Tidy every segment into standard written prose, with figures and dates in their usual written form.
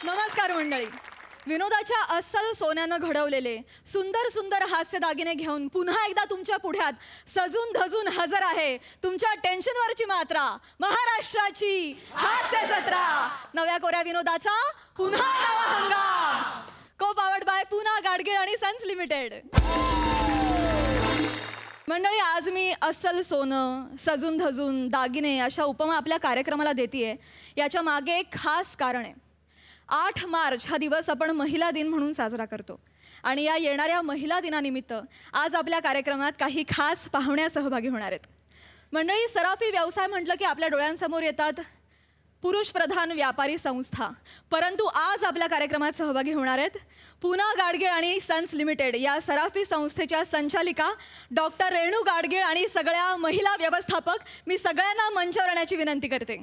नमस्कार मंडळी. विनोदाच्या अस्सल सोन्यानं घडवलेले सुंदर सुंदर हास्य दागिने घेऊन पुन्हा एकदा तुमच्या पुढ्यात सजून धजून हजर आहे तुमच्या टेन्शनवरची मात्रा, महाराष्ट्राची हास्य जत्रा. नव्या कोऱ्या विनोदाचा पुन्हा नवा हंगाम. को पावर्ड बाय पुना गाडगीळ आणि सन्स लिमिटेड. मंडळी, आज मी अस्सल सोनं, सजून धजून दागिने अशा उपमा आपल्या कार्यक्रमाला देतीये. याच्या मागे एक खास कारण आहे. 8 मार्च हा दिवस आपण महिला दिन म्हणून साजरा करतो आणि या येणाऱ्या महिला दिनानिमित्त आज आपल्या कार्यक्रमात काही खास पाहुण्या सहभागी होणार आहेत. मंडळी, सराफी व्यवसाय म्हटलं की आपल्या डोळ्यांसमोर येतात पुरुष प्रधान व्यापारी संस्था, परंतु आज आपल्या कार्यक्रमात सहभागी होणार आहेत पुना गाडगीळ आणि सन्स लिमिटेड या सराफी संस्थेच्या संचालिका डॉक्टर रेणू गाडगीळ आणि सगळ्या महिला व्यवस्थापक. मी सगळ्यांना मंचावर येण्याची विनंती करते.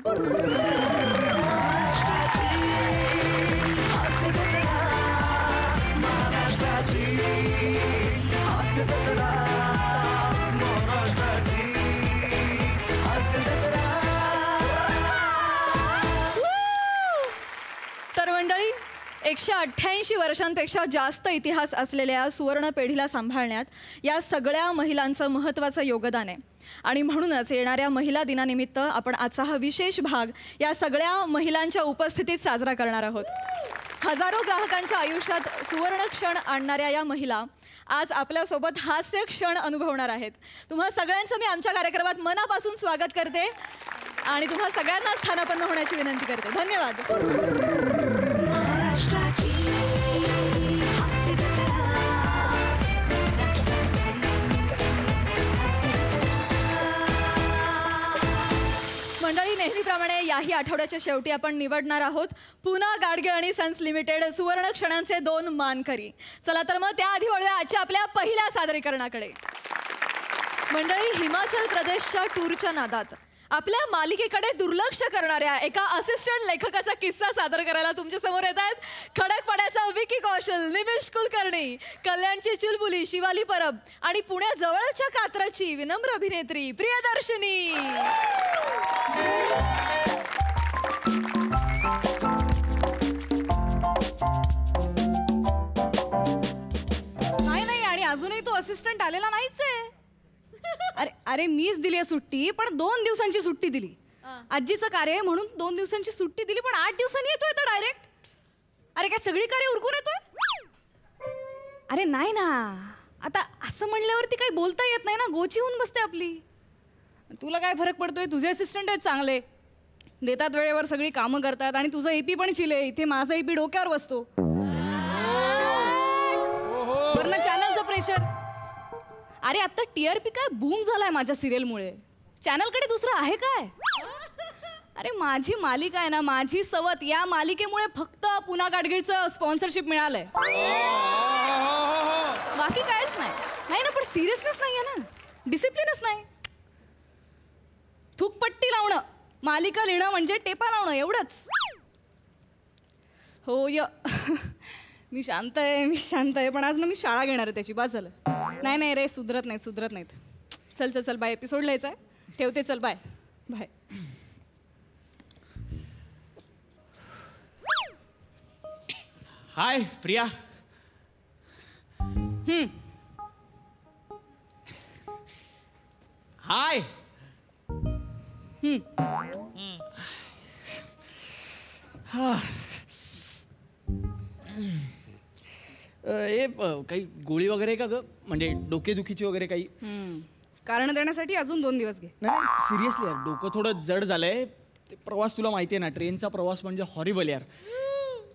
तर मंडळी, 188 वर्षांपेक्षा जास्त इतिहास असलेल्या सुवर्ण पिढीला सांभाळण्यात या सगळ्या महिलांचं महत्त्वाचं योगदान आहे आणि म्हणूनच येणाऱ्या महिला दिनानिमित्त आपण आजचा हा विशेष भाग या सगळ्या महिलांच्या उपस्थितीत साजरा करणार आहोत. हजारो ग्राहकांच्या आयुष्यात सुवर्ण क्षण आणणाऱ्या या महिला आज आपल्यासोबत हास्य क्षण अनुभवणार आहेत. तुम्हा सगळ्यांचं मी आमच्या कार्यक्रमात मनापासून स्वागत करते आणि तुम्हा सगळ्यांना स्थानापन्न होण्याची विनंती करते. धन्यवाद. मंडळी, नेहमीप्रमाणे याही आठवड्याच्या शेवटी आपण निवडणार आहोत पुना गाडगीळ आणि सन्स लिमिटेड सुवर्ण क्षणांचे 2 मानकरी. चला तर मग त्याआधी वळूया आजच्या आपल्या पहिल्या सादरीकरणाकडे. मंडळी, हिमाचल प्रदेशच्या टूरच्या नादात आपल्या मालिकेकडे दुर्लक्ष करणाऱ्या एका असिस्टंट लेखकाचा किस्सा सादर करायला तुमच्या समोर येत आहेत खडकपाड्याचा विकी कौशल, निमिष कुलकर्णी, कल्याणची चुलबुली शिवाली परब आणि पुण्याजवळच्या कात्रची विनम्र अभिनेत्री प्रियदर्शनी. नाही, आणि अजूनही तो असिस्टंट आलेला नाहीच आहे. अरे मीच दिली सुट्टी, पण 2 दिवसांची सुट्टी दिली. आजीचं कार्य आहे म्हणून 2 दिवसांची सुट्टी दिली, पण 8 दिवसांनी येतोय तर डायरेक्ट. अरे काय सगळी कार्य उरकून येतोय? अरे नाही ना, आता असं म्हणल्यावरती काही बोलता येत नाही ना, गोची होऊन बसते आपली. तुला काय फरक पडतोय? तुझे असिस्टंट आहेत चांगले, देतात वेळेवर, सगळी कामं करतात आणि तुझं एपी पण चिले. इथे माझा एपी डोक्यावर बसतो. वरनं चॅनलचं प्रेशर. अरे आता TRP काय बूम झालाय माझ्या सिरियलमुळे. चॅनलकडे दुसरं आहे काय? अरे माझी मालिका आहे ना, माझी सवत, या मालिकेमुळे फक्त पुना गाडगीळचं स्पॉन्सरशिप मिळालंय. बाकी कायच नाही ना. पण सिरियसनेस नाही आहे ना, डिसिप्लिनच नाही. थुकपट्टी लावणं, मालिका लिहिणं म्हणजे टेपा लावणं एवढंच. हो मी शांत आहे, पण आज ना मी शाळा घेणार आहे त्याची. बस झालं. नाही रे, सुधरत नाहीत. चल बाय. एपिसोड लिहायचा आहे, ठेवते. चल बाय. हाय प्रिया. हाय. काही गोळी वगैरे का ग? म्हणजे डोकेदुखीची वगैरे काही? कारण देण्यासाठी अजून 2 दिवस घे. नाही सिरियसली यार, डोकं थोडं जड झालंय. प्रवास तुला माहिती आहे ना, ट्रेनचा प्रवास म्हणजे हॉरिबल यार.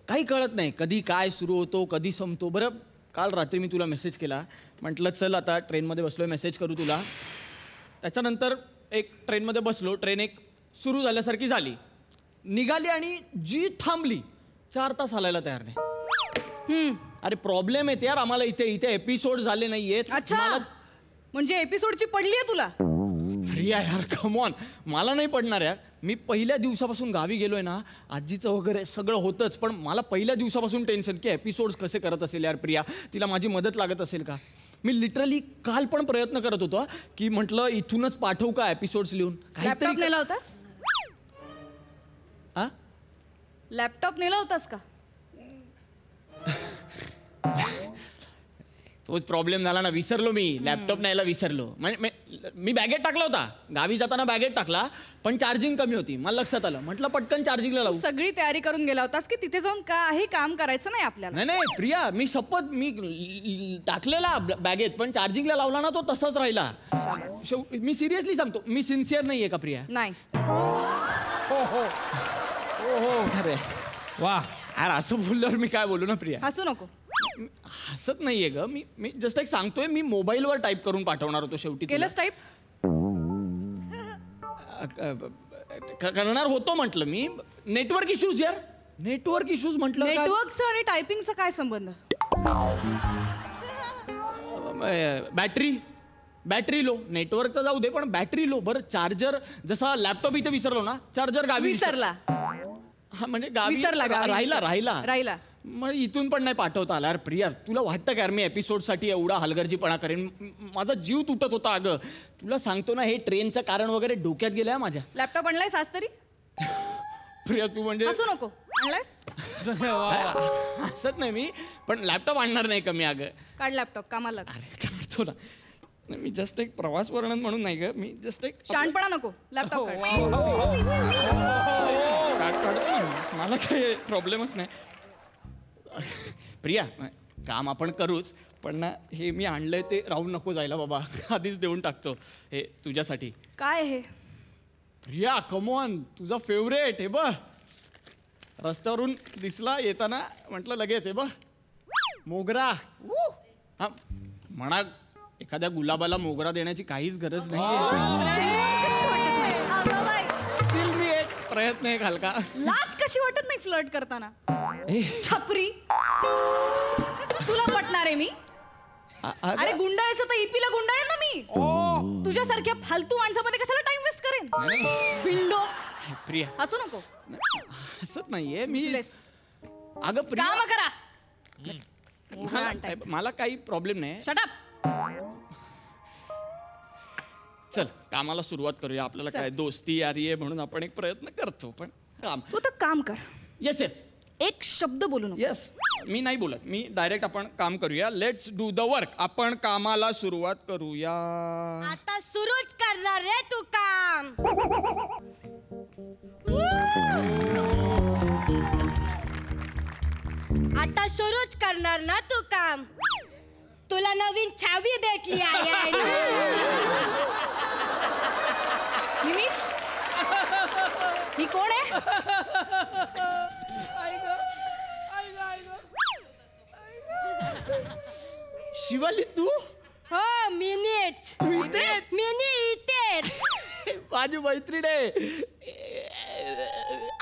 काही कळत नाही कधी काय सुरू होतो, कधी संपतो. बरं, काल रात्री मी तुला मेसेज केला, म्हटलं चल आता ट्रेनमध्ये बसलोय, मेसेज करू तुला. त्याच्यानंतर एक ट्रेनमध्ये बसलो, ट्रेन एक सुरू झाल्यासारखी झाली, निघाली आणि जी थांबली 4 तास हलायला तयार नाही. अरे प्रॉब्लेम आहे यार आम्हाला. इथे एपिसोड झाले नाहीयेत. अच्छा, म्हणजे एपिसोडची पडली आहे तुला? प्रिया यार कम ऑन, मला नाही पडणार यार. मी पहिल्या दिवसापासून गावी गेलोय ना, आजीचं वगैरे सगळं होतंच, पण मला पहिल्या दिवसापासून टेन्शन की एपिसोड्स कसे करत असेल यार प्रिया, तिला माझी मदत लागत असेल का. मी लिटरली काल पण प्रयत्न करत होतो की म्हटलं इथूनच पाठवू का एपिसोड्स लिहून. लॅपटॉप नेला होतास का? तोच प्रॉब्लेम झाला ना, विसरलो मी लॅपटॉप न्यायला विसरलो. म्हणजे मी बॅगेत टाकला होता, गावी जाताना बॅगेत टाकला, पण चार्जिंग कमी होती. मला लक्षात आलं, म्हटलं पटकन चार्जिंगला लावू. सगळी तयारी करून गेला होतास की तिथे जाऊन काही काम करायचं नाही आपल्याला. नाही नाही प्रिया, मी शपथ मी टाकलेला बॅगेत, पण चार्जिंगला लावला ना तो तसाच राहिला. मी सिरियसली सांगतो, मी सिन्सिअर नाहीये का प्रिया? नाही. हो हो हो. अरे वा, अरे असं बोलल्यावर मी काय बोलू ना प्रिया? हसू नको. हसत नाहीये ग मी जस्ट एक सांगतोय, मी मोबाईलवर टाईप करून पाठवणार होतो शेवटी. केलंस टाईप? करणार होतो म्हटलं मी. नेटवर्क इश्यूज यार, नेटवर्क इश्यूज म्हटलं. नेटवर्कचं आणि टायपिंगचं काय संबंध? Battery low. नेटवर्कचं जाऊ दे, पण बॅटरी लो. बरं चार्जर, जसा लॅपटॉप इथे विसरलो ना, चार्जर गावी विसरला. हा म्हणजे गावी विसरला, राहिला. मग इथून पण नाही पाठवता आला. अरे प्रिया, तुला वाटतं का मी एपिसोडसाठी एवढा हलगर्जीपणा करेन? माझा जीव तुटत होता अगं. तुला सांगतो ना, हे ट्रेनचं कारण वगैरे डोक्यात गेलंय माझ्या. लॅपटॉप आणलायस आज तरी? प्रिया तू म्हणजे हसू नको. आणलायस? हसत नाही मी, पण लॅपटॉप आणणार नाही का मी अगं? काढ लॅपटॉप, कामाला. अरे काढतो ना. मी जस्ट एक प्रवास वर्णन म्हणून नाही ग, मी जस्ट एक शानपणा नको. लॅपटॉप काढतो. मला काही प्रॉब्लेमच नाही. प्रिया, काम आपण करूच, पण ना हे मी आणलंय ते राहून नको जायला बाबा. आधीच देऊन टाकतो हे तुझ्यासाठी. काय हे? प्रिया कमॉन, तुझा फेवरेट. हे बघ, रस्त्यावरून दिसला येताना, म्हटलं लगेच हे बघ, मोगरा. हा म्हणा, एखाद्या गुलाबाला मोगरा देण्याची काहीच गरज नाही. स्टील मी एक प्रयत्न एक हलका. लाज कशी वाटत नाही फ्लर्ट करताना? छपरी, तुला पटणार आहे मी? अरे गुंडाळायचं तर इपीला गुंडाळेन ना मी. तुझ्यासारख्या फालतू माणसामध्ये कशाला टाइम वेस्ट करेन? पिंडो. प्रिया हसू नको. हसत नाहीये मी अगं. प्रिया काम करा. मला काही प्रॉब्लेम नाही. Shut up. चल कामाला सुरुवात करूया. आपल्याला काय दोस्ती यारी आहे म्हणून आपण एक प्रयत्न करतो, पण काम. तू तर काम कर. Yes yes. एक शब्द बोलू नको. येस, मी नाही बोलत. मी डायरेक्ट आपण काम करूया. Let's do the work. आपण कामाला सुरुवात करूया. आता सुरूच करणार रे तू काम. आता सुरूच करणार ना तू काम. तुला नवीन छावी भेटली आहे ना? निमिष, ही कोण आहे? शिवाली तू? हो मीनीच. तू इथे? मिनी इथेच. माझी मैत्रीण आहे.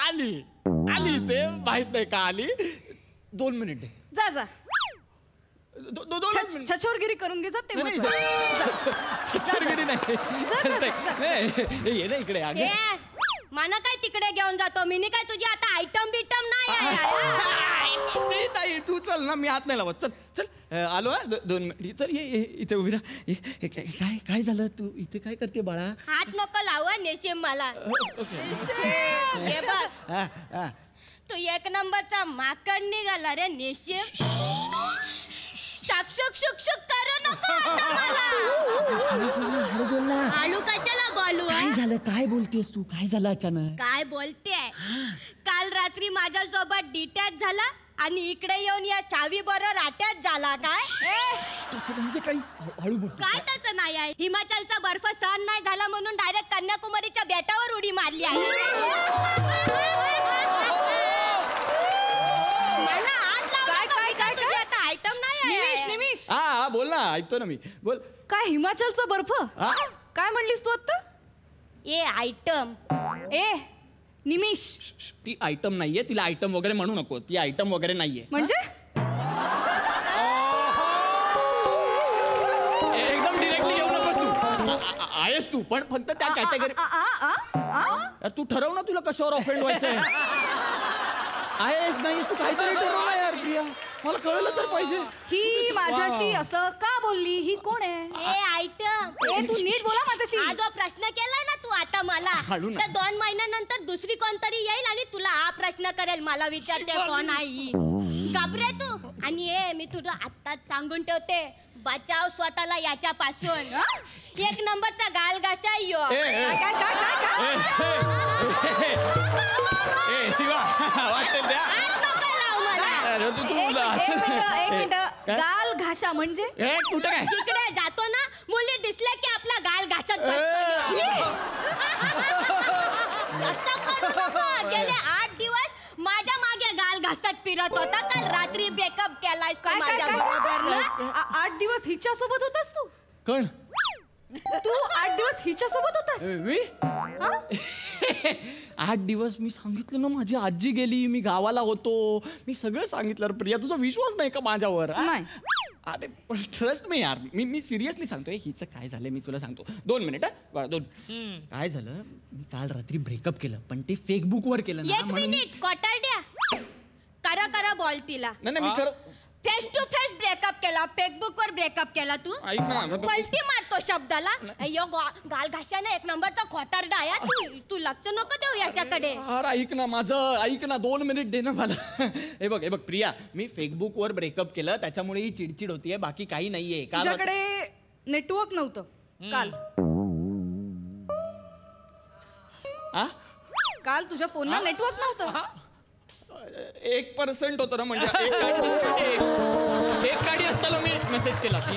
आली ते माहित नाही का आली. 2 मिनिट. जा जा. दोन मिनिट. छछोरगिरी करून घे. जा ते नाही, महत्वाचं. छछोरगिरी नाही. चालतंय. ये ना इकडे आगे. ए, माना काय तिकडे घेऊन जातो? मिनी काय तुझी आता आयटम बिटम नाही आहे? नाही तू चल ना, मी हात नाही लावत. चल चल आलो. 2 मिनिट. चल ये इथे उभी राहा. काय काय झालं? तू इथे काय करते बाळा? हात नको लावा नेशिम मला. हे बघ, तू 1 नंबरचा माकड निघाला रे नेशिम. शाक्षक शुक करू नको आता मला. आलू कशाला बोलू? काय झालं? काय बोलतेस तू? काय झालं अचानक? काय बोलते? काल रात्री माझ्यासोबत डिटॅच झाला आणि इकडे येऊन या चावी बरोबर अटॅच झाला. काय तसं नाही काही. हळू बोल. काय त्याचं नाही आहे? हिमाचलचा बर्फ सहन नाही झाला म्हणून डायरेक्ट कन्याकुमारीच्या बेटावर उडी मारली आहे. आयटम नाही. निमिष, हा बोल ना, ऐकतो ना मी. बोल. काय हिमाचलचा बर्फ? हा? काय म्हणलीस तू आता? ए आयटम. ए निमिष, ती आयटम नाहीये. तिला आयटम वगैरे म्हणू नको. ती आयटम वगैरे नाहीये. म्हणजे एकदम डिरेक्टली येऊ नकोस तू. आहेस तू, पण फक्त त्या कॅटेगरी. तू ठरव ना तुला कशावर ऑफेंड व्हायचंय. आहेस नाहीस तू काहीतरी ठरव ना यार प्रिया. मला कळलं तर पाहिजे. ही माझ्याशी असं का बोलली? ही कोण आहे? ए आयटम. ए तू नीट बोला माझ्याशी. हा जो प्रश्न केलाय ना तू आता मला, हळू ना. तर 2 महिन्यानंतर दुसरी कोणतरी येईल आणि तुला हा प्रश्न करेल. मला विचारते कोण आहे. घाबरे तू. आणि मी तुला आत्ताच सांगून ठेवते, बचाव स्वतःला याच्यापासून. एक नंबरचा गाल घासा यो. शिवा वाटेल त्या एक मिनिट गाल घासा म्हणजे कुठं काय तिकडे जातो ना मुली दिसल्या की आपला गाल घासत असं करू नका. गेले 8 दिवस माझ्या मागे गाल घासत फिरत होता. काल रात्री ब्रेकअप केलाय माझ्या बरोबर ना. 8 दिवस हिच्या सोबत होतास तू? कोण तू 8 दिवस हिच्या सोबत होतास? मी 8 दिवस मी सांगितलं ना माझी आजी गेली, मी गावाला होतो, मी सगळं सांगितलं. प्रिया तुझा विश्वास नाही का माझ्यावर? नाही. अरे पण ट्रस्ट मी यार, मी सिरियसली सांगतोय. हिचं काय झालं मी तुला सांगतो. 2 मिनिट बाळा 2. काय झालं, मी काल रात्री ब्रेकअप केलं पण ते फेसबुकवर केलं ना. 1 मिनिट क्वार्टर करा बॉल तिला. नाही मी खरं फेस टू फेस ब्रेकअप केला, फेसबुक वर ब्रेकअप केला तू. ऐक ना पलटी मारतो शब्दाला. अय्यो गाल घाशाने 1 नंबरचा खोटारडा आहे. तू लक्ष नको देऊ याच्याकडे. अरे ऐक ना माझं, ऐक ना 2 मिनिट दे ना मला. हे बघ प्रिया, मी फेसबुकवर ब्रेकअप केलं त्याच्यामुळे ही चिडचिड होतीये, बाकी काही नाहीये. तुझ्याकडे नेटवर्क नव्हतं काल. काल तुझ्या फोनला नेटवर्क नव्हतं. 1% होतं ना, म्हणजे एक गाडी असताना मी मेसेज केला की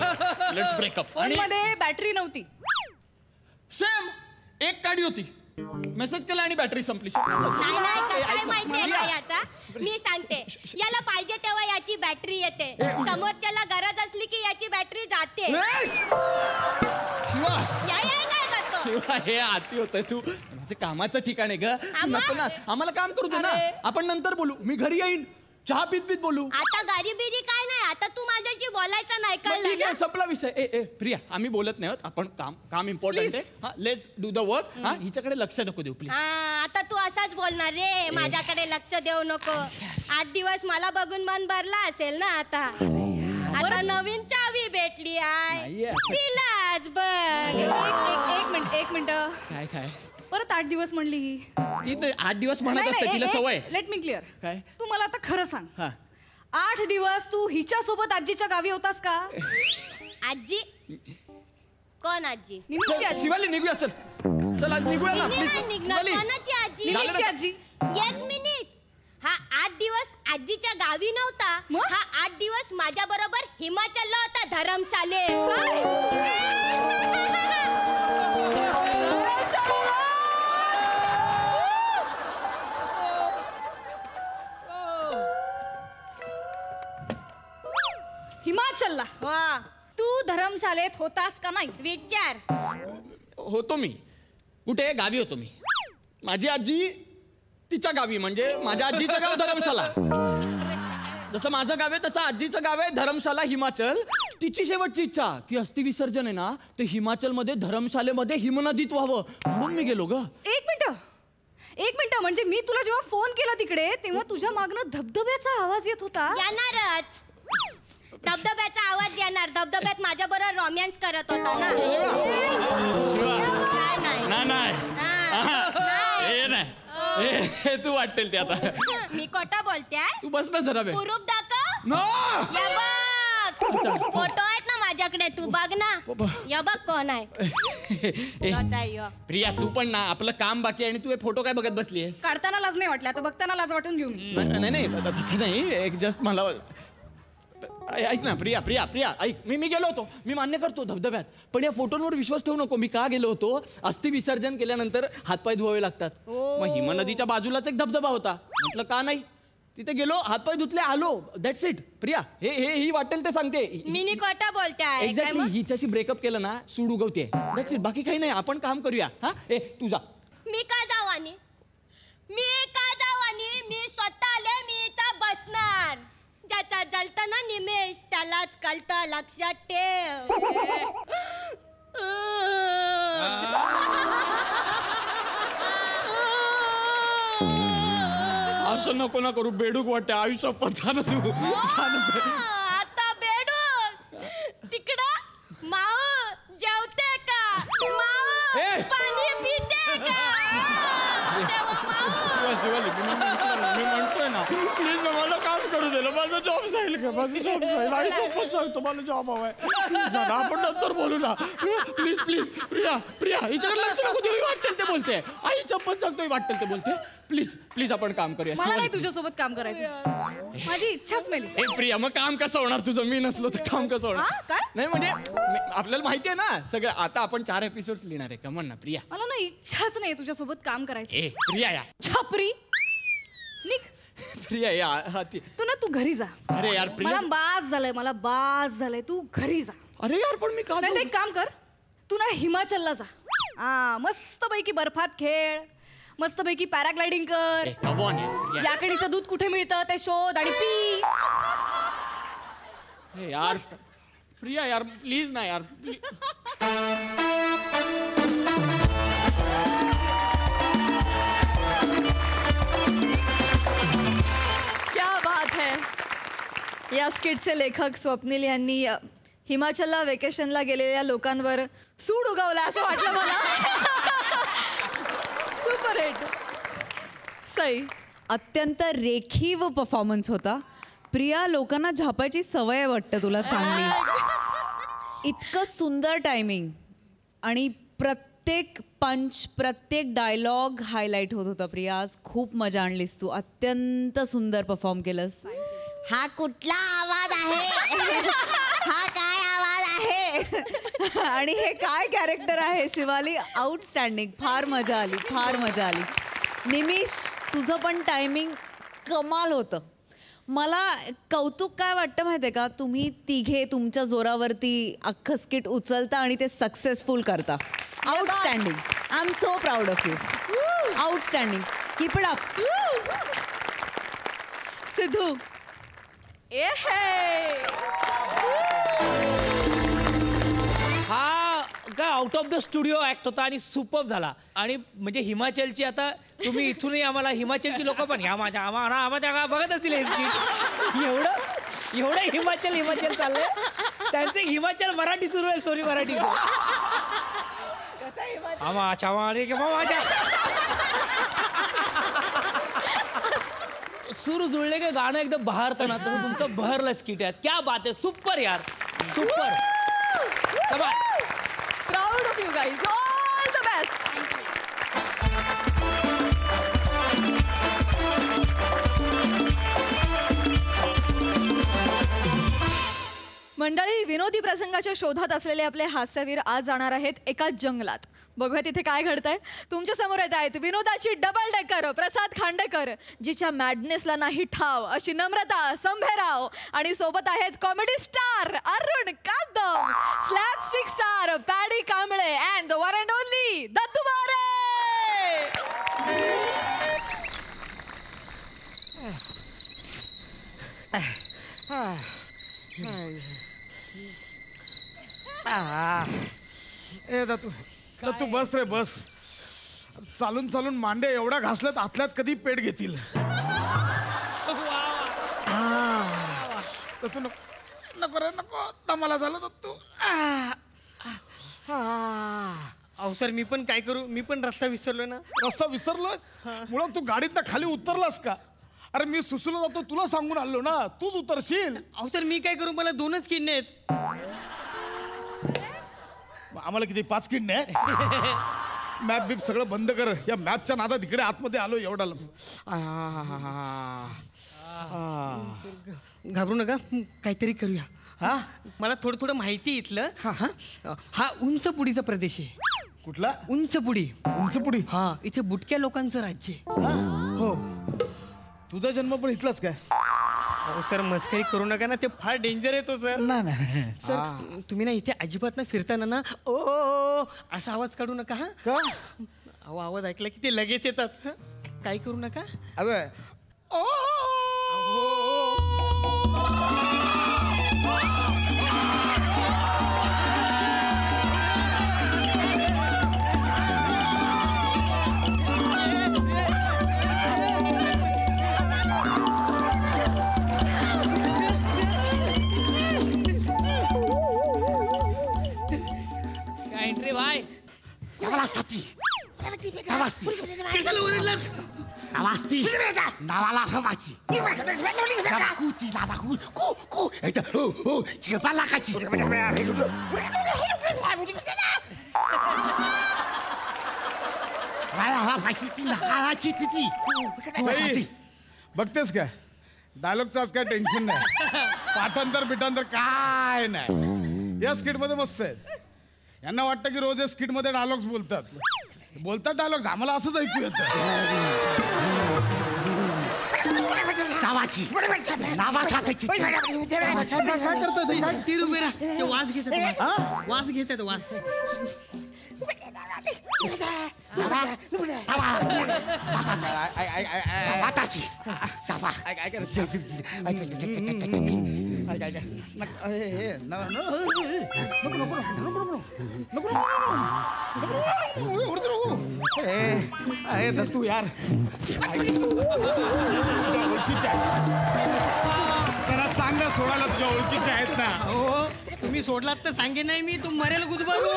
लेट्स ब्रेकअप आणि मध्ये बॅटरी नव्हती. सेम एक गाडी होती, मेसेज केला आणि बॅटरी संपली. नाही काय माहितीये का याचा? मी सांगते. याला पाहिजे तेव्हा याची बॅटरी येते, समोरच्याला गरज असली की याची बॅटरी जाते. शिवा काय करतो? शिवा हे आती होतंय. तू माझं कामाचं ठिकाण आहे ग. नको ना, आम्हाला काम करू दे ना. आपण नंतर बोलू, मी घरी येईन, चहा पीत बोलू. आता गरिबीरी काय नाही. आता तू माझ्याशी बोलायचं नाही कळलं ना? संपला विषय. ए प्रिया आम्ही बोलत नाही आहोत. आपण काम इम्पॉर्टंट आहे. Let's do the work. हिच्याकडे लक्ष नको देऊ प्लीज. आता तू असाच बोलणार रे, माझ्याकडे लक्ष देऊ नको. 8 दिवस मला बघून मन भरला असेल ना. आता नवीन चावी भेटली आहे तिलाच बघ. एक मिनिट काय परत 8 दिवस म्हणली. ती 8 दिवस म्हणत असते, तिला सवय. Let me clear. काय? तू मला आता खरं सांग. 8 दिवस तू हिच्या सोबत आजीच्या गावी होतास का? आजी कोण? आजी निमिषची आजी. शिवाली निघूया, चल आज निघूया ना प्लीज. कोणाची आजी? निमिषची आजी. 1 मिनिट. हा 8 दिवस आजीच्या गावी नव्हता. हा 8 दिवस माझ्या बरोबर हिमाचलला होता, धरमशाले. हिमाचलला तू धर्मशाळेत होतास का नाही? विचार. होतो मी. कुठे? गावी होतो मी. माझी आजी तिच्या गावी, म्हणजे माझ्या आजीचं गाव धरमशाला. जसं माझं गाव आहे तसं आजीचं गाव आहे धरमशाला, हिमाचल. तिची शेवटची इच्छा की अस्थि विसर्जन आहे ना ते हिमाचल मध्ये धरमशालेमध्ये हिमनदीत व्हावं, म्हणून मी गेलो ग. एक मिनिट म्हणजे मी तुला जेव्हा फोन केला तिकडे तेव्हा तुझ्या मागनं धबधब्याचा आवाज येत होता. येणारच. धबधब्याचा आवाज येणार. धबधब्यात माझ्या बरोबर रोमॅन्स करत होता ना. नाही तू वाटेल ते आता. मी खोटा बोलते? तू बस ना जरा वेळ. प्रूफ दाखव. या बघ फोटो आहेत ना माझ्याकडे, तू बघ ना. या बघ कोण आहे. प्रिया तू पण ना, आपलं काम बाकी आणि तू हे फोटो काय बघत बसली? काढताना लाज नाही वाटली, आता बघताना लाज वाटून घेऊन. नाही तसं नाही, एक जस्ट मला ऐक ना प्रिया ऐक. मी गेलो होतो, मी मान्य करतो धबधब्यात, पण या फोटोंवर विश्वास ठेवू नको. मी का गेलो होतो, अस्थि विसर्जन केल्यानंतर हातपाय धुवावे लागतात. मग हिमनदीच्या बाजूलाच एक धबधबा होता, म्हटलं का नाही, तिथे गेलो, हातपाय धुतले, आलो. That's it. प्रिया ही वाटेल ते सांगते. मी खोटा बोलते. एक्झॅक्टली. हिच्याशी ब्रेकअप केलं ना सूड उगवते. That's it. बाकी काही नाही. आपण काम करूया. तू जा. मी का जाऊ? आणि मी स्वतः आले, मी इथं बसणार. ज्याचा जलता ना निमेष त्यालाच कळतं, लक्षात ठेव. असं नको ना करू, बेडूक वाटते. आयुष्य पचान तू. आता बेडूक तिकडं. माऊ जेवते का? माऊ पाणी पिते का? शिवाली मी म्हणतोय ना, प्लीज मला काम करू दे गेलं, माझा जॉब जाईल का? माझा जॉब जाईल. आई शपथ सांगतो मला जॉब हवाय. प्लीज आपण नंतर बोलू ना. प्लीज प्लीज प्रिया प्रिया हिच्याकडे लक्ष नको देऊ. वाटेल ते बोलते. आई शपथ सांगतो वाटेल ते बोलते. प्लीज प्लीज आपण काम करूया. मला नाही तुझ्यासोबत काम करायचं. माझी इच्छाच मेली. ए प्रिया मग काम कसं होणार तुझं? मी नसलो तर काम कसं होणार? काय? नाही म्हणजे आपल्याला माहिती आहे ना सगळं. आता आपण 4 एपिसोड्स लिहिणार आहे. कमन ना प्रिया. मला ना इच्छाच नाही तुझ्यासोबत काम करायची. ए प्रिया या छपरी निघ. प्रिया या तू घरी जा. अरे यार प्रिया. मला बास झालंय. तू घरी जा. अरे यार पण मी का नाही एक काम कर. तू ना हिमाचलला जा. मस्त पैकी बर्फात खेळ. मस्तपैकी पॅराग्लायडिंग कर. याकडीचं दूध कुठे मिळतं ते शोध आणि पी. यार प्रिया यार प्लीज ना यार. क्या बात है. या स्किटचे लेखक स्वप्नील यांनी हिमाचलला वेकेशनला गेलेल्या लोकांवर सूड उगवला असं वाटलं मला. Super hit. सई. अत्यंत रेखीव परफॉर्मन्स होता. प्रिया, लोकांना झापायची सवय वाटतं तुला चांगली. इतकं सुंदर टायमिंग आणि प्रत्येक पंच प्रत्येक डायलॉग हायलाईट होत होता. प्रिया, आज खूप मजा आणलीस तू. अत्यंत सुंदर परफॉर्म केलंस. हा कुठला आवाज आहे? हा काय आवाज आहे? आणि हे काय कॅरेक्टर आहे शिवाली. आउटस्टँडिंग. फार मजा आली. निमिष, तुझं पण टायमिंग कमाल होतं. मला कौतुक काय वाटतं माहिती आहे का, तुम्ही तिघे तुमच्या जोरावरती अख्खं स्किट उचलता आणि ते सक्सेसफुल करता. Outstanding. I am so proud of you. Outstanding. Keep it up. Sidhu. हा काय out of the studio act होता आणि सुपर्ब झाला. आणि म्हणजे हिमाचलची आता तुम्ही इथूनही आम्हाला हिमाचलची लोक पण आम्हाला बघत असतील एवढं हिमाचल चाललंय. त्यांचे हिमाचल मराठी सुरू आहे. सोनी मराठी सुरू जुळले का गाणं एकदम बहरतं ना तसं तुमचं बहरलं स्किट आहे. क्या बात आहे. सुपर यार super. Proud of you guys. All the best. मंडळी, विनोदी प्रसंगाच्या शोधात असलेले आपले हास्यवीर आज जाणार आहेत एका जंगलात. बघूया तिथे काय घडतंय. तुमच्या समोर येत आहेत विनोदाची डबल डेकर प्रसाद खांडेकर, जिच्या मॅडनेसला नाही ठाव अशी नम्रता संभेराव, आणि सोबत आहेत comedy star Arun Kadam, slapstick star Paddy Kamble and the one and only Dattu More. ए दत्तू बस रे बस. चालून चालून मांडे एवढ्या घासल्यात आतल्यात कधी पेट घेतील. दत्तू नको रे नको. दमाला झालं दत्तू. अहो सर मी पण काय करू. मी पण रस्ता विसरलोय ना. रस्ता विसरलोस? मुळात तू गाडीत खाली उतरलास का? अरे मी सुसूला जातो तुला सांगून आलो ना. तूच उतरशील. अहो सर मी काय करू. मला 2च किडनी आहेत. आम्हाला किती 5 किडनी आहे? मॅप बीप सगळं बंद कर. या मॅपच्या नादात इकडे आतमध्ये आलो एवढा. घाबरू नका. काहीतरी करूया. हा मला थोडं माहिती इथलं. हा उंच पुडीचा प्रदेश आहे. कुठला? उंच पुडी. उंचपुडी? हा इथे बुटक्या लोकांचं राज्य आहे. हो. तुझा जन्म पण इथलाच काय? हो सर मस्करी करू नका ना. ते फार डेंजर येतो सर. नाही सर तुम्ही ना इथे अजिबात ना फिरताना ना ओ असा आवाज काढू नका. हा का? अहो आवाज ऐकला की ते लगेच येतात. काही करू नका. अरे एंट्री भाई. नावाला हवाची. सई, बघतेस काय डायलॉगचं आज काय टेन्शन नाही. पाठांतर बिठांतर काय नाही. या स्किट मध्ये मस्त आहेत. यांना वाटतं की रोज या स्किट मध्ये डायलॉग्स बोलतात डायलॉग्स. आम्हाला असंच ऐकू येतं. काय करतात स्थिर उभे राहा. ते वास घेतात, वास घेतात, वास. तू यार ओळखीच्या त्यांना सांग ना सोडायला. तुझ्या ओळखीच्या आहेत ना. हो, तुम्ही सोडलात तर सांगेन नाही मी. तू मरेल गुजबारून.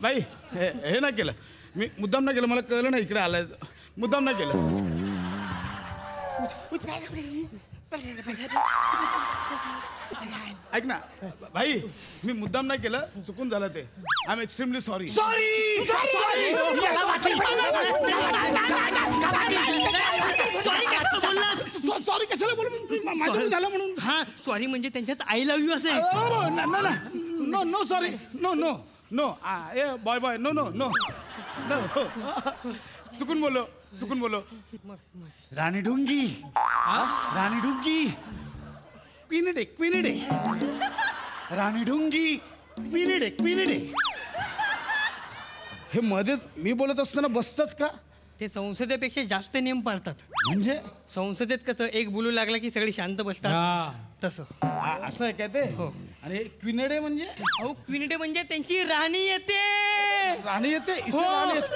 बाई हे नाही केलं मी. मुद्दाम नाही केलं. मला कळलं नाही इकडे आलाय. मुद्दाम नाही केलं. ऐक ना भाई, मी मुद्दाम नाही केलं. चुकून झालं ते. I am extremely sorry. Sorry sorry कशाला बोलू. माझ्याकडून झालं म्हणून. हा, सॉरी म्हणजे त्यांच्यात आय लव्ह यू असं आहे. No no sorry. No no no ए boy boy. No no no no. चुकून बोलो. राणी डुंगी. राणी डुंगी. क्विनिडे. राणी डुंगी. क्विनिडे. हे मध्येच मी बोलत असताना बसतच का? ते संसदेपेक्षा जास्त नियम पाळतात. म्हणजे संसदेत कसं एक बोलू लागला की सगळे शांत बसतात, तसं. असं आहे काय ते? हो. आणि क्विनिडे म्हणजे? अहो, क्विनिडे म्हणजे त्यांची राणी येते. राणी येते. इथे हो. राणी येते.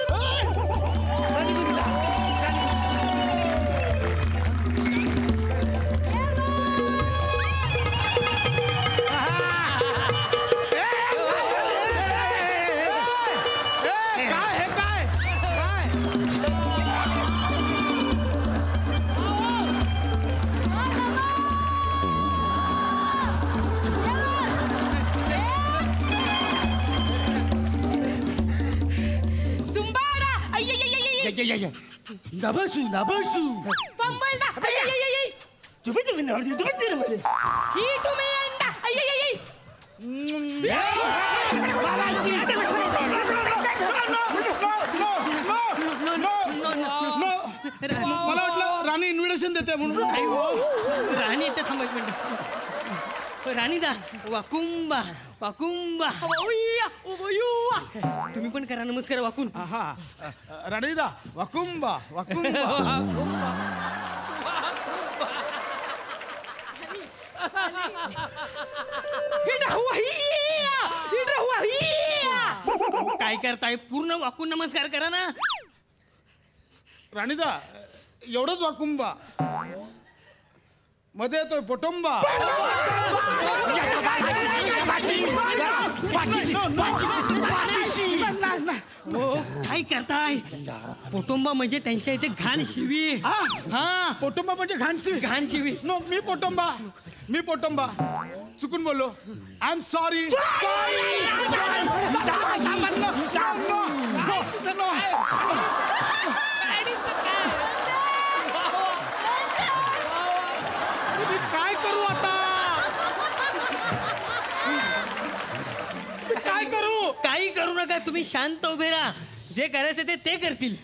나발수 पंबलदा. ही तुम्ही यंदा. मला वाटलं राणी इन्व्हिटेशन देते म्हणून. राणी येते. थांबा एक मिनिट. राणीदा. वाकुंबा. तुम्ही पण करा नमस्कार वाकून. हा राणीदा. वाकुंबा. काय करताय? पूर्ण वाकून नमस्कार करा ना. राणीदा एवढंच वाकुंबा. मध्ये येतोय पोटुंबा. काय करताय? पोटुंबा म्हणजे त्यांच्या इथे घाण शिवी. हा पोटुंबा म्हणजे घाण शिवी. नो मी पोटुंबा. चुकून बोललो. I am sorry. काय करू आता? काय करू? काही करू नका. तुम्ही शांत उभे राहा. जे करायचं ते करतील.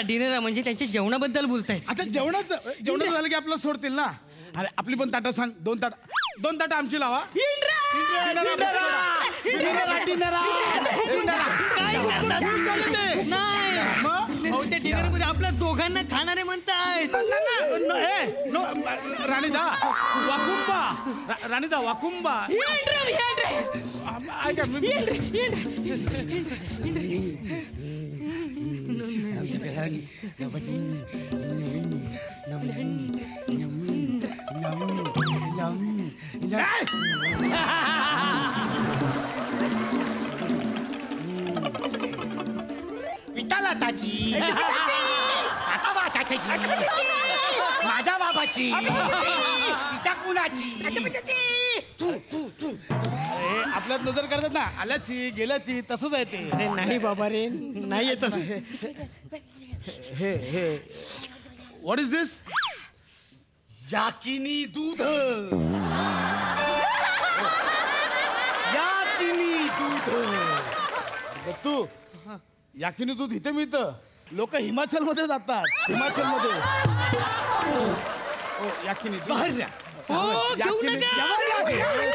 डिनर म्हणजे त्यांच्या जेवणाबद्दल बोलतायत. आता जेवणाचं झालं की आपलं सोडतील ना. अरे आपली पण ताटा सांग. 2 ताटा आमची लावा. काय करतात? नाही डिनर मध्ये आपल्या दोघांना खाणारे म्हणतायत. राणीदा वाकुंबा, राणीदा वाकुंबा. ऐका विठाला ताची आता वाटाची माझ्या बाबाची तिच्या कुणाची तू आपल्यात नजर करतात ना, आल्याची गेल्याची तसंच आहे ते. अरे नाही बाबा रे, नाही येत. हे व्हॉट इज दिस? याकिनी दूध, याकिनी दूध. दत्तू, याकिनी दूध इथे मिळतं. लोक हिमाचल मध्ये जातात, हिमाचल मध्ये. याकिनी दूध. हो, घेऊ नका.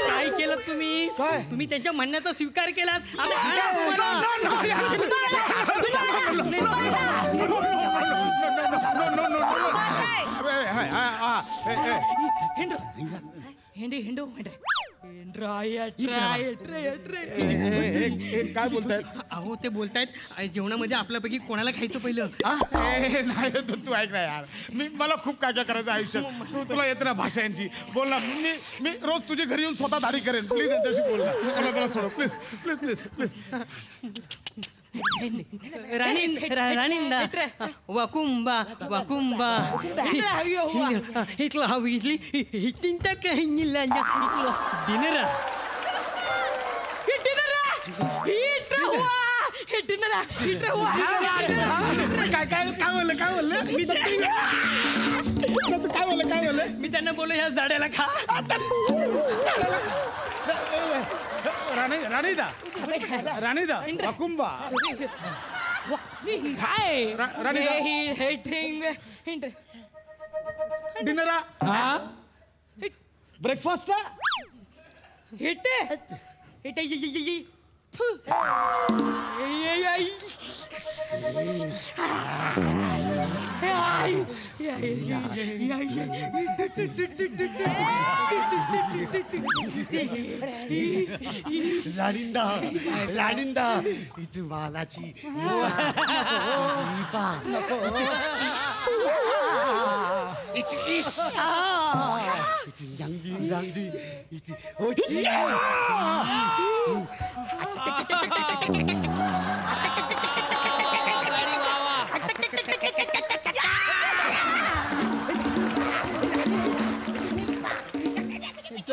काय केलं तुम्ही? काय? तुम्ही त्यांच्या म्हणण्याचा स्वीकार केलात. काय बोलतायत? अहो ते बोलतायत जेवणामध्ये आपल्यापैकी कोणाला खायचं पहिलं. नाही तू ऐक ना यार, मला खूप काय काय करायचं आयुष्यात. तुला येते ना भाषा यांची. बोल ना, मी रोज तुझ्या घरी येऊन स्वतः दाढी करेन. प्लीज यांच्याशी बोल ना, मला सोड प्लीज प्लीज प्लीज प्लीज. राणींदा वाकुंबा वाकुंबा इथलं हवी इथली इथं काही डिनर मी त्यांना बोललो ह्या झाडाला खा. राणीदा वाकुंबा काय डिनरा ब्रेकफास्ट लाडिंदा इथे मालाची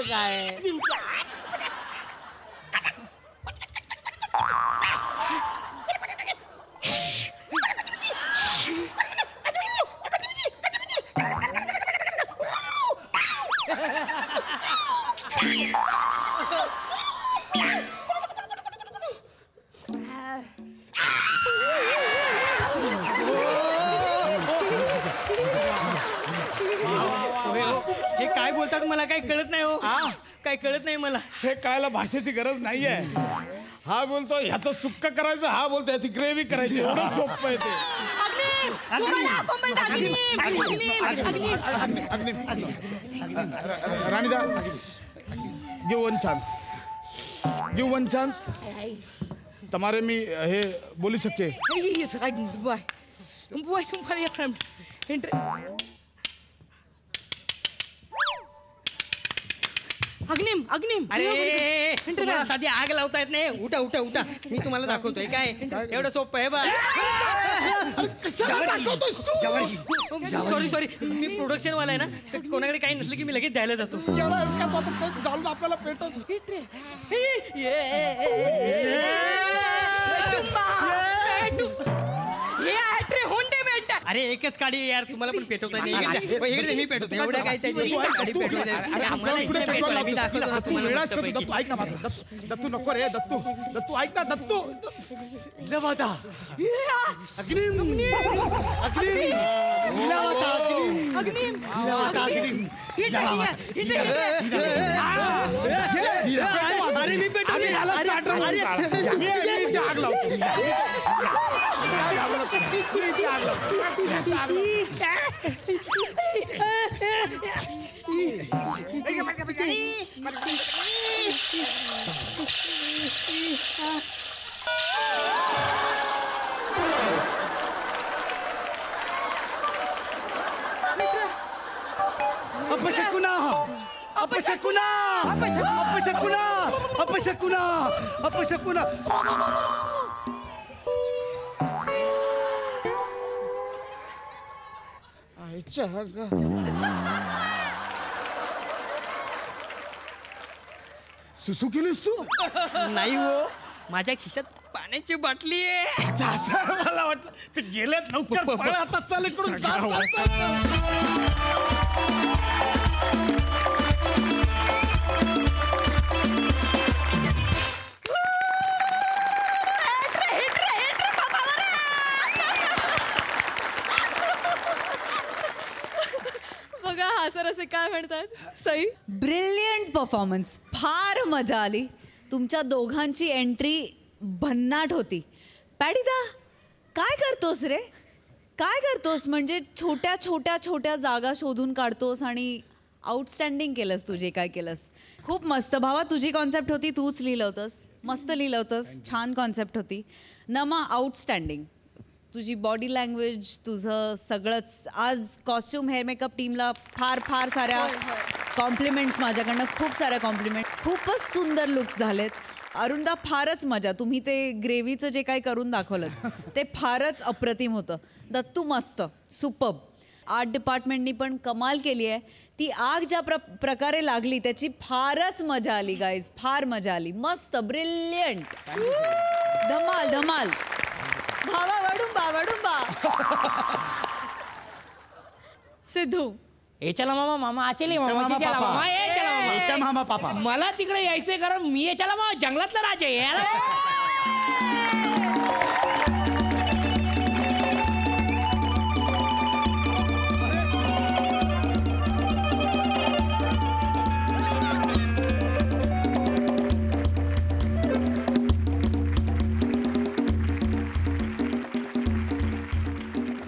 काय हे काय बोलतात मला काही कळत नाही हो. काय कळत नाही मला. हे कळायला भाषेची गरज नाहीये. हा बोलतो ह्याचं सुक्क करायचं, हा बोलतो ह्याची ग्रेव्ही करायची. एवढं सोपं आहे ते. राणीदा गिव वन चान्स. तुम्हारे मी हे बोलू शके. अग्निम अरे तुम्हाला साधी आग लावता येत नाही. उठा उठा उठा, मी तुम्हाला दाखवतोय. काय एवढं सोपं आहे बा. सॉरी मी प्रोडक्शन वाला आहे ना, कोणाकडे काही नसलं की मी लगेच द्यायला जातो. जाऊन आपल्याला पेटत. अरे एकच काढी यार, तुम्हाला पण पेटवता नाही. मी पेटवतो एवढं काय त्याची दत्तू नको रे. दत्तू ऐक ना. दत्तू अरे मी पेटवली. अपशकुना अपशकुना अपशकुना अपशकुना अपशकुना. सुसू केलीस तू? नाही हो, माझ्या खिशात पाण्याची बाटली आहे. असं मला वाटलं ते गेलेत. लवकर पळ आता, चल इकडून. बघा हा सर असे काय म्हणतात. सई ब्रिलियंट परफॉर्मन्स, फार मजा आली. तुमच्या दोघांची एंट्री भन्नाट होती. पॅडीदा काय करतोस रे, काय करतोस? म्हणजे छोट्या छोट्या छोट्या जागा शोधून काढतोस आणि आउटस्टँडिंग केलंस तू जे काय केलंस. खूप मस्त भावा, तुझी कॉन्सेप्ट होती, तूच लिहिलं होतंस, मस्त लिहिलं होतंस, छान कॉन्सेप्ट होती. नमा आउटस्टँडिंग, तुझी बॉडी लँग्वेज, तुझं सगळंच. आज कॉस्ट्युम हेअर मेकअप टीमला फार फार साऱ्या कॉम्प्लिमेंट्स माझ्याकडनं, खूप साऱ्या कॉम्प्लिमेंट. खूपच सुंदर लुक्स झालेत. अरुणदा फारच मजा, तुम्ही ते ग्रेव्हीचं जे काही करून दाखवलं ते फारच अप्रतिम होतं. दत्तू मस्त, सुपर्ब. आर्ट डिपार्टमेंटनी पण कमाल केली आहे. ती आग ज्या प्रकारे लागली त्याची फारच मजा आली गाईज, फार मजा आली. मस्त, ब्रिलियंट, धमाल धमाल. भावा वडुंबा वडुंबा. सिद्धू ए चला मामा, मामा आचले मामा, चला मामा, ए चला मामा, मामा पापा. मला तिकडे यायचंय कारण मी ए चला मामा जंगलातला राजा आहे याला.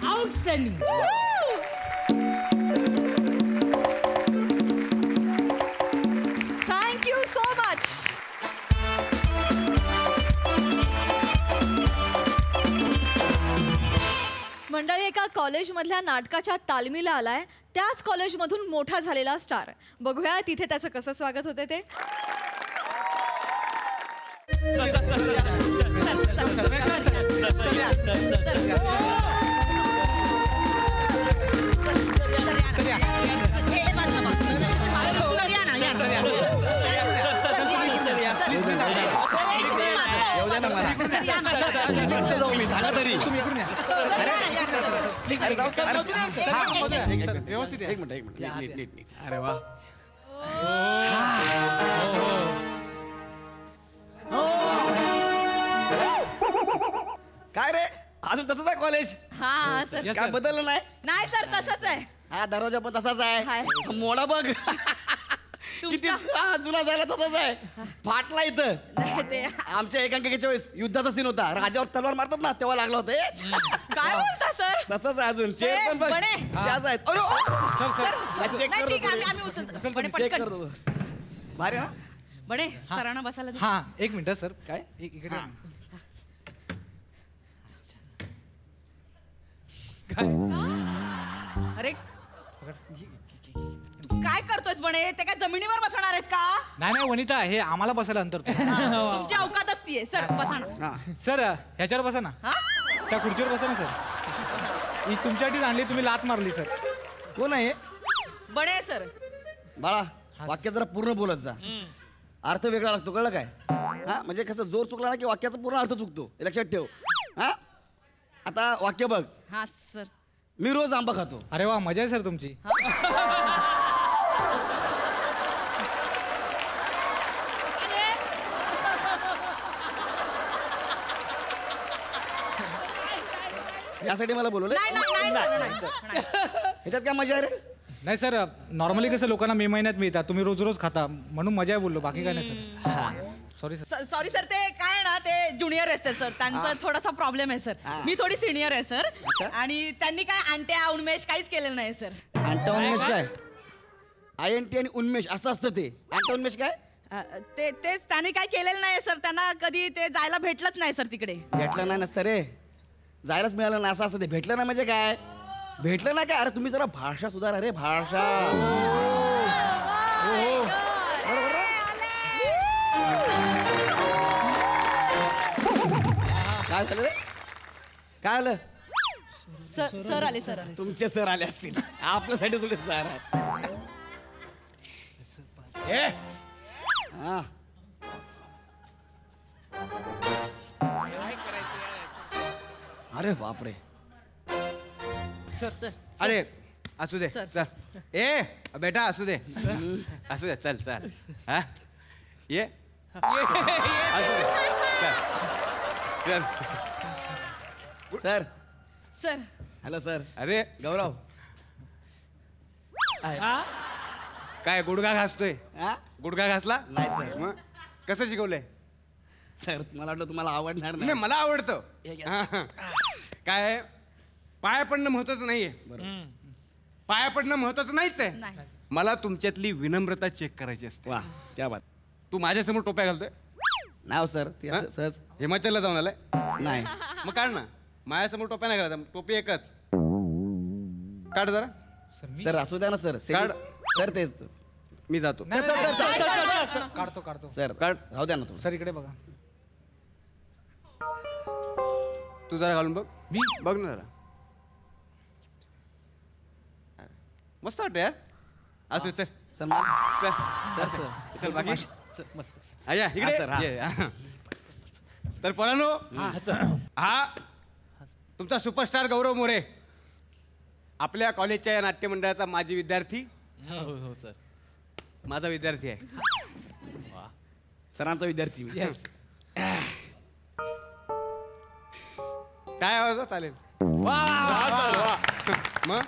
Outstanding. Thank you so much. मंडळी, एका कॉलेजमधल्या नाटकाच्या तालमीला आलाय, त्याच कॉलेजमधून मोठा झालेला स्टार. बघूया तिथे त्याचं कसं स्वागत होते ते. अरे वा. काय रे, अजून तसंच आहे कॉलेज? हा सर. काय बदललं नाही? नाही सर, तसंच आहे. हा दरवाजा पण तसाच आहे. हाय. मोडा बघ किती जुना झाला तसाच आहे. फाटला इथं. ते आमच्या एकांकिकेच्या वेळेस युद्धाचा सीन होता, राजावर तलवार मारतात ना तेव्हा लागला होता. काय बोलता सर? तसंच आहे अजून. चेक पण बघ बने. त्याच आहेत. अरे चेक नाही, ठीक आहे, करतो, आम्ही उचलतो. बने, चेक पटकन. करतो. भारी ना. बडे सरांना बसायला दे. हा एक मिनिट सर. काय इकडे अरे काय करतोयस बणे? ते काय जमिनीवर बसणार आहेत का? नाही नाही वनिता, हे आम्हाला बसायला अंतर. तुमची अवकात असतीये. सर बसा ना. सर ह्याच्यावर बसा ना, त्या खुर्चीवर बसा ना सर. ही तुमच्यासाठीच आणली, तुम्ही लात मारली सर. कोण आहे? बणे सर. बाळा वाक्य जरा पूर्ण बोलत जा, अर्थ वेगळा लागतो, कळलं काय? हा म्हणजे कसं जोर चुकला ना की वाक्याचा पूर्ण अर्थ चुकतो, हे लक्षात ठेव. हा आता वाक्य बघ. हा सर. मी रोज आंबा खातो. अरे वा, मजा आहे सर तुमची. यासाठी मला बोलवलं. नाही नाही नाही सर, नाही, सर, नाही. ह्याच्यात काय मजा आहे रे? नाही सर, नॉर्मली कसं लोकांना मे महिन्यात मिळतात, तुम्ही रोज रोज खाता म्हणून मजा आहे बोललो, बाकी काय नाही sir. Sorry sir. Sorry sir, ते काय ना, ते ज्युनियर आहे सर, त्यांचा थोडासा प्रॉब्लेम आहे सर. मी थोडी सिनियर आहे सर, आणि त्यांनी काय अंट्या उन्मेष काहीच केलेलं नाही सर. अंट्या उन्मेष काय? INT आणि उन्मेष असं असतं ते. अंट्या उन्मेष काय? तेच त्यांनी काय केलेलं नाही सर, त्यांना कधी ते जायला भेटलंच नाही सर तिकडे. भेटलं नाही नसतं रे, जायलाच मिळालं ना असं असतं ते. भेटलं नाही म्हणजे काय? भेटलं नाही काय? अरे तुम्ही जरा भाषा सुधारा रे, भाषा. काय झालं रे? काय आलं? सर आले, सर आले. तुमचे सर आले असतील, आपल्यासाठी तुझे सर आहे. हा अरे बापरे. सर अरे असू दे सर. चल. ए बेटा असू दे, असू दे, चल चल. हा ये असू दे. चल चल. सर. सर. Hello sir. अरे गौरव. काय गुडघा घासतोय? हा गुडघा घासला नाही सर. मग कसं शिकवलंय? सर मला वाटलं तुम्हाला आवडणार नाही, मला आवडतं. हे घ्या. हा. काय पाया पडणं महत्वाचं नाहीये. पाया पडणं महत्वाचं नाहीच आहे. नाही. मला तुमच्यातली विनम्रता चेक करायची असते. वा क्या बात. तू माझ्यासमोर टोप्या घालतोय? नाव सर ते असं सहज हिमाचलला जाऊन आलाय? नाही. मग काढ ना. माझ्यासमोर टोप्या नाही घालायचा, टोपी एकच काढ जरा. सर असू द्या ना सर. काढ. सर तेच मी जातो. काढतो काढतो सर. काढ. राहू द्या ना तुम्ही. सर इकडे बघा. तू जरा घालून बघ. मी बघ ना जरा. मस्त वाटतं यार. असू चल. सर चल सर सर चल बाकी मस्त. या इकडे हा, सर, हा. ये, हा. तर पोरांनो, हा तुमचा सुपरस्टार गौरव मोरे, आपल्या कॉलेजच्या या नाट्य मंडळाचा माजी विद्यार्थी. हो सर. माझा विद्यार्थी आहे. सरांचा विद्यार्थी मी. काय आवाज? चालेल. मग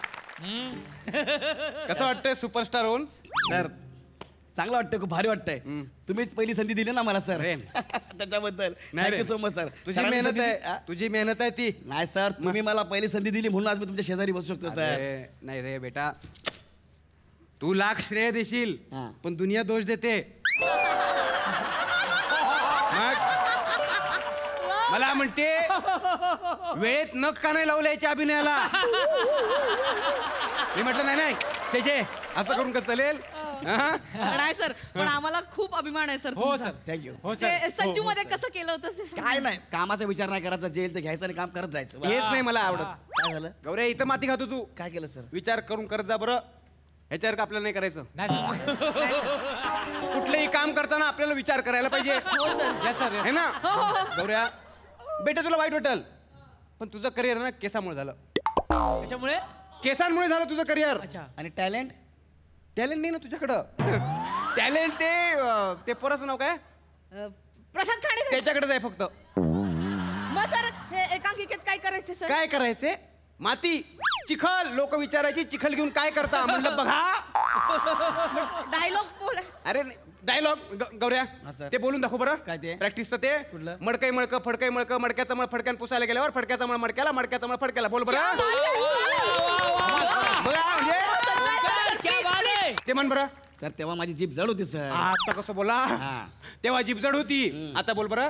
कसं वाटतंय सुपरस्टार होऊन? सर चांगलं वाटतं, खूप भारी वाटतंय. तुम्हीच पहिली संधी दिली ना मला सर, त्याच्याबद्दल थँक्यू सो मच सर. तुझी मेहनत आहे, तुझी मेहनत आहे ती. नाही सर, तुम्ही मला पहिली संधी दिली म्हणून आज मी तुमच्या शेजारी बसू शकतो सर. अरे, नाही रे बेटा, तू लाख श्रेय देशील हा. पण दुनिया दोष देते. मग मला म्हणते वेळेत नख का नाही लावलं याच्या अभिनयाला. मी म्हटलं नाही नाही त्याचे असं करून कसं चालेल. नाही सर, पण आम्हाला खूप अभिमान आहे सर. हो सर. थँक्यू. हो ते सर. संजू मध्ये कसं केलं होतं ते सांगा. काय नाही, कामाचा विचार नाही करायचा, जे येईल ते घ्यायचं आणि काम करत जायचं. हेच नाही मला आवडत. काय झालं? गौऱ्या इथं माती खातो तू. काय केलं सर? विचार करून करत जा बरं. ह्याच्यावर का आपल्याला नाही करायचं. नाही सर. कुठलंही काम करताना आपल्याला विचार करायला पाहिजे. हो सर. Yes sir. है ना गौऱ्या? बेटा तुला वाईट वाटेल पण तुझं करिअर ना केसामुळे झालं. त्याच्यामुळे केसांमुळे झालं तुझं करिअर. आणि टॅलेंट? टॅलेंट नाही ना तुझ्याकडं. टॅलेंट ते पोराचं नाव काय? प्रसाद खाणे. त्याच्याकडेच आहे फक्त. मग सर हे एकांकिकेत काय करायचे सर? काय करायचे? माती चिखल. लोक विचारायची चिखल घेऊन काय करता. म्हणलं बघा डायलॉग बोला. अरे डायलॉग गौऱ्या हा, सर. ते बोलून दाखव बरं. काय ते? प्रॅक्टिसचं ते कुठलं? मडकई मडकं फडकई मडकं मडक्याचं मळ फडक्यान पुसायला गेल्यावर फडक्याचा मळ मडक्याला मडक्याचा मळ फडक्याला. बोल बरं. बघा म्हणजे क्या बात आहे. ते म्हण बरं. सर तेव्हा माझी जीभ जड होती सर. आता कसं बोला. हा. तेव्हा जीभ जड होती. आता बोल बरं.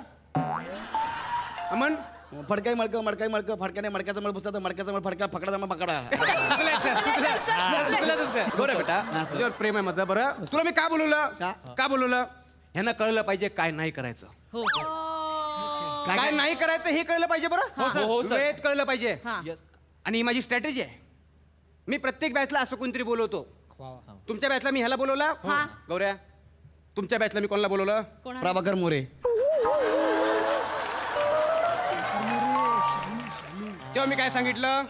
म्हण. फडकाई मडकं मडकाई मडकं फडक्याने मडक्याचा मळ पुसता तर मडक्याचा मळ फडका फकडाचा मळ पकडा. चुकलं तुमचं. गौऱ्या बेटा तुझ्यावर प्रेम आहे माझं. बरं तुला मी का बोलवलं? का बोलवलं? ह्यांना कळलं पाहिजे काय नाही करायचं. हो. काय नाही करायचं हे कळलं पाहिजे बरं. वेळेत कळलं पाहिजे. आणि ही माझी स्ट्रॅटेजी आहे. मी प्रत्येक बॅचला असं कोणतरी बोलवतो. तुमच्या बॅचला मी ह्याला बोलवला. गौऱ्या तुमच्या बॅचला मी कोणाला बोलवलं? प्रभाकर मोरे. तेव्हा मी काय सांगितलं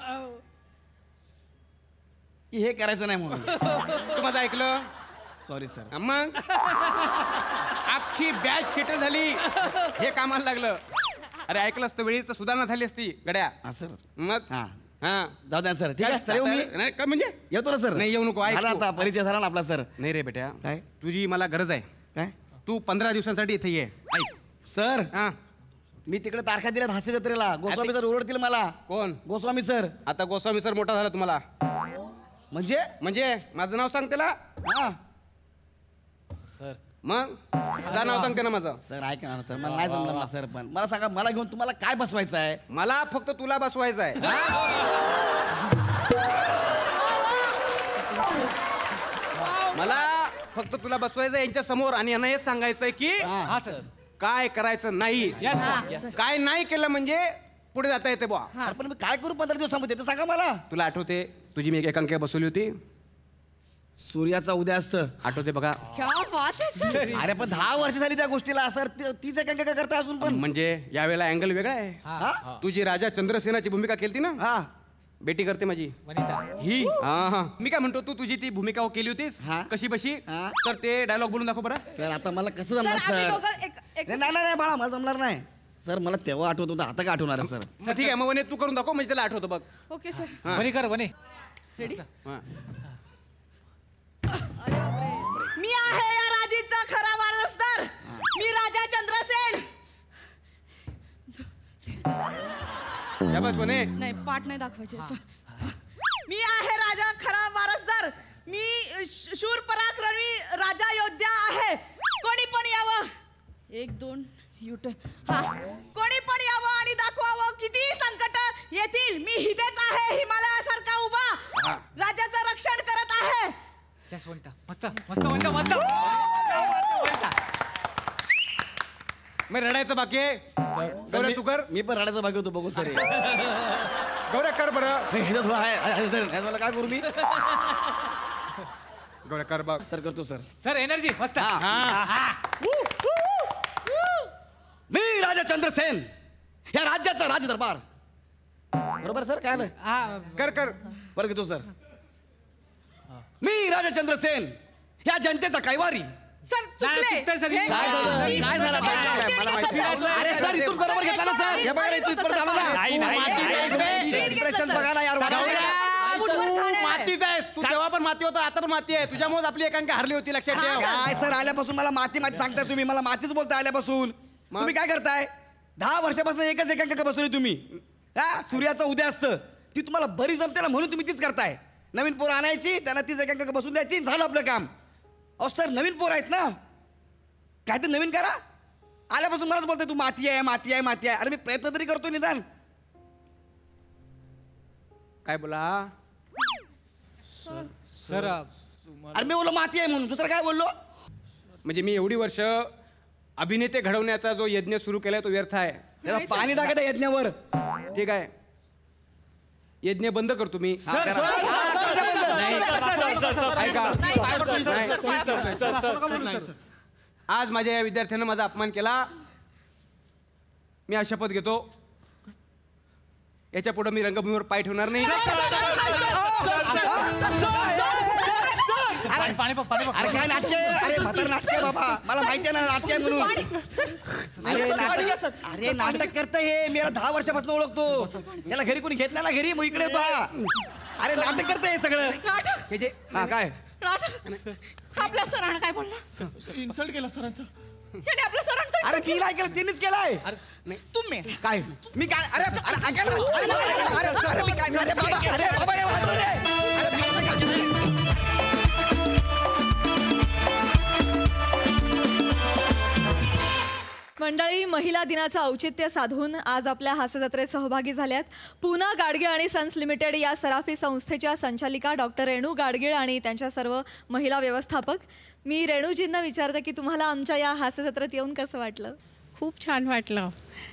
की हे करायचं नाही म्हणून. तू माझं ऐकलं? Sorry sir. मग अख्खी बॅच सेटल झाली. हे कामाला लागलं. अरे ऐकलं असतं वेळीच सुधारणा झाली असती गड्या. हा सर. मग हा हा जाऊ द्या सर ठीक आहे सर येऊ मी नाही काय म्हणजे येतो ना सर नाही येऊ नको ऐक झाला तू. आता परिचय झाला ना आपला सर नाही रे बेटा काय? तुझी मला गरज आहे काय तू 15 दिवसांसाठी इथे ये ऐक सर हा मी तिकडे तारखा दिल्यात हास्य जत्रेला गोस्वामी सर ओरडतील मला कोण गोस्वामी सर आता गोस्वामी सर मोठा झाला तुम्हाला म्हणजे माझं नाव सांग त्याला हा सर मग आता नाव सांगते ना माझं सर ऐका ना सर मला नाही जमणार ना सर पण मला सांगा मला घेऊन तुम्हाला काय बसवायचं आहे मला फक्त तुला बसवायचं आहे मला फक्त तुला बसवायचं यांच्या समोर आणि यांना हेच सांगायचंय की हा सर काय करायचं नाही काय नाही केलं म्हणजे पुढे जाता येते बुवा अरे पण मी काय करू 15 दिवसामध्ये ते सांगा मला तुला आठवते तुझी मी एक एकांकिका बसवली होती सूर्याचा उदय असतं आठवते बघा क्या बात आहे सर अरे पण 10 वर्ष झाली त्या गोष्टीला सर तीच एकांकिका करता अजून पण म्हणजे यावेळेला अँगल वेगळा आहे तुझी राजा चंद्रसेनाची भूमिका केली ना हा बेटी करते माझी ही हा मी काय म्हणतो तू तुझी ती भूमिका केली होतीस हा. कशी बशी हा. तर ते डायलॉग बोलून दाखव बरं सर आता मला कसं जमणार सर आम्ही सर दोघं एक नाही नाही बाळा मला जमणार नाही सर मला तेव्हा आठवत होतं आता काय आठवणार आहे सर मग ठीक आहे मग वने तू करून दाखव म्हणजे त्याला आठवतं बघ ओके सर बने कर बने हा. मी आहे या राजीचा खरा वारसदार मी राजा चंद्रसेन या बस वने नाही पाठ नाही दाखवायचे सर मी आहे राजा खरा वारसदार मी शूर पराक्रमी राजा योद्धा आहे कोणी पण यावं 1 2 युटर्न हा कोणी पण यावं आणि दाखवावं किती संकट येतील मी हितेच आहे हिमालयासारखा उभा राजाचं रक्षण करत आहे मस्त मस्त म्हणता मस्त मी रडायचं बाकी आहे गौऱ्या तू कर मी पण रडायचं बाकी होतो बघून सर गौऱ्या कर बरं हे थोडं आहे मला काय करू मी गौऱ्या कर बघ सर करतो सर सर एनर्जी मस्त मी राजा चंद्रसेन या राज्याचा राज दरबार बरोबर सर काय आलं कर कर परत घेतो सर मी राजा चंद्रसेन या जनतेचा कैवारी सर चुकले काय झालं अरे सर इथून बरोबर घेतला ना सर हे बघा इथून इथपर्यंत आलो ना एक्सप्रेशन बघा ना यार मातीच आहेस तू तेव्हा पण माती होता आता पण माती आहे तुझ्यामुळे आपली एकांकी हरली होती लक्षात ठेव काय सर आल्यापासून मला माती माती सांगताय तुम्ही मला मातीच बोलताय आल्यापासून तुम्ही काय करताय 10 वर्षापासून एकच एकांकिका बसवली तुम्ही हा सूर्याचा उदय असतं ती तुम्हाला बरी जमते ना म्हणून तुम्ही तीच करताय नवीन पोरं आणायची त्यांना तीच एकांकिका बसून द्यायची झालं आपलं काम अहो सर नवीन पोरं आहेत ना काय ते नवीन करा आल्यापासून मलाच बोलतोय तू माती आहे माती आहे माती आहे अरे मी प्रयत्न तरी करतोय निदान काय बोला सर अरे मी बोललो माती आहे म्हणून दुसरं काय बोललो म्हणजे मी एवढी वर्ष अभिनेते घडवण्याचा जो यज्ञ सुरू केलाय तो व्यर्थ आहे त्याला पाणी टाकायचं यज्ञावर ठीक आहे यज्ञ बंद करतो मी आज माझ्या या विद्यार्थ्यानं माझा अपमान केला मी आज शपथ घेतो याच्या पुढे मी रंगभूमीवर पाय ठेवणार नाही अरे काय नाटक अरे म्हातार नाटक आहे बाबा मला माहिती आहे ना नाटक आहे म्हणून अरे नाटक करतंय हे मी याला 10 वर्षापासून ओळखतो याला घरी कोणी घेत नाही ना घरी मग इकडे येतो हा अरे नाटक करतंय हे सगळं हे जे हा काय आपल्या सरांना काय बोलला इन्सल्ट केला सरांचा याने आपल्या सरांचा अरे मी नाही केलं तिनेच केलाय तुम्ही काय मी काय अरे अरे ऐका ना अरे मी काय अरे बाबा हे वाचव रे अरे मी असं काय केलंय? मंडळी महिला दिनाचं औचित्य साधून आज आपल्या हास्य जत्रेत सहभागी झाल्यात पूना गाडगीळ आणि सन्स लिमिटेड या सराफी संस्थेच्या संचालिका डॉक्टर रेणू गाडगीळ आणि त्यांच्या सर्व महिला व्यवस्थापक. मी रेणूजींना विचारते की तुम्हाला आमच्या या हास्य जत्रेत येऊन कसं वाटलं? खूप छान वाटलं.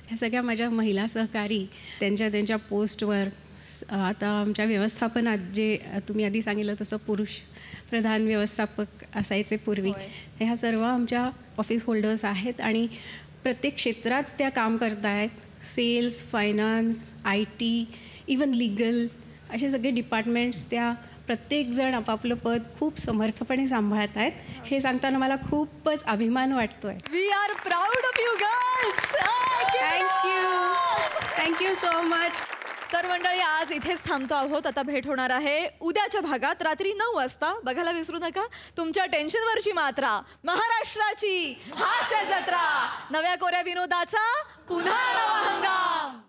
ह्या सगळ्या माझ्या महिला सहकारी त्यांच्या पोस्टवर आता आमच्या व्यवस्थापनात जे तुम्ही आधी सांगितलं तसं पुरुष प्रधान व्यवस्थापक असायचे पूर्वी, ह्या सर्व आमच्या ऑफिस होल्डर्स आहेत आणि प्रत्येक क्षेत्रात त्या काम करत आहेत. Sales, finance, IT, even legal असे सगळे डिपार्टमेंट्स त्या प्रत्येकजण आपापलं पद खूप समर्थपणे सांभाळत आहेत. हे सांगताना मला खूपच अभिमान वाटतो आहे. We are proud of you girls. Thank you so much. तर मंडळी आज इथेच थांबतो आहोत. आता भेट होणार आहे उद्याच्या भागात रात्री 9 वाजता. बघायला विसरू नका. तुमच्या टेन्शनवरची मात्रा, महाराष्ट्राची हास्य जत्रा, नव्या कोऱ्या विनोदाचा पुन्हा नवा हंगाम.